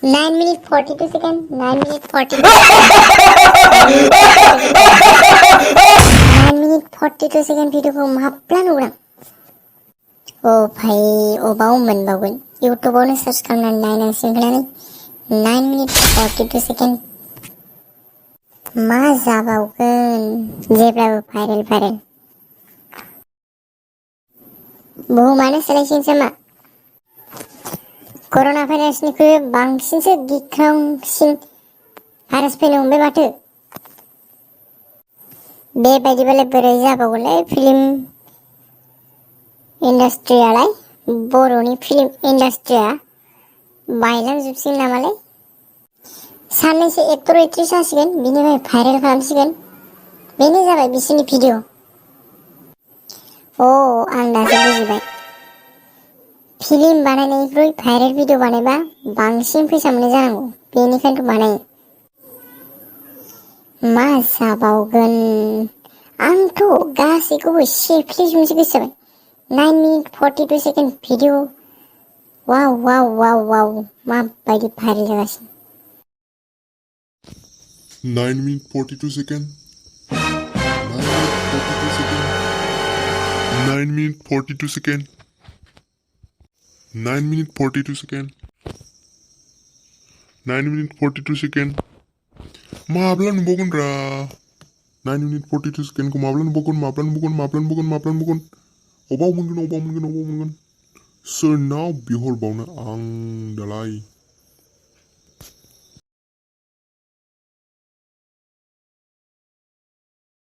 9 minutes 42 seconds. 9 minutes 42. 9 minutes 42 seconds भिडिअखौ माब्ला नुगोन? ओ भाई अबाव मोनबावगोन? इउट्युबावनो सार्च खालामनानै नायनांसिगोन 9 minutes 42 seconds. मा जाबावगोन? जेब्लाबो भाइरेल. बुहुमानो सोलायसिगोनसो मा? कर'ना भाइरासनिख्रुइ बांसिनसो गिख्रंसिन भाइरास फैनो हमबाय माथो। बेबायदिबालाय बोरै जाबावगोनलै फिल्म इन्डास्ट्रियालाय? बर'नि फिल्म इन्डास्ट्रिया बायलांजोबसिगोन नामालै? साननैसो एक्टर एक्ट्रेस जासिगोन, बिनिफ्राय भाइरेल खालामसिगोन। बेनो जाबाय बिसोरनि भिडिअ। आं दासो बुजिबाय। फिल्म बानायनायनिख्रुइ भाइरेल भिडिअ बानायबा बांसिन फैसा मोनो जानांगौ, बेनिखायनोथ' बानायो। मा जाबावगोन? आंथ' गासैखौबो सेफ्लेजोबनोसो गोसो जाबाय। 9 minutes 42 seconds भिडिअ। वाव माबायदि भाइरेल जागासिनो। 9 minutes 42 seconds. 9 minutes 42 seconds. 9 minutes 42 seconds. 9 minutes 42 seconds. माब्ला नुबावगोन रा? 9 minutes 42 seconds खौ माब्ला नुबावगोन? अबाव मोनगोन? सोरनाव बिहरबावनो आं दालाय?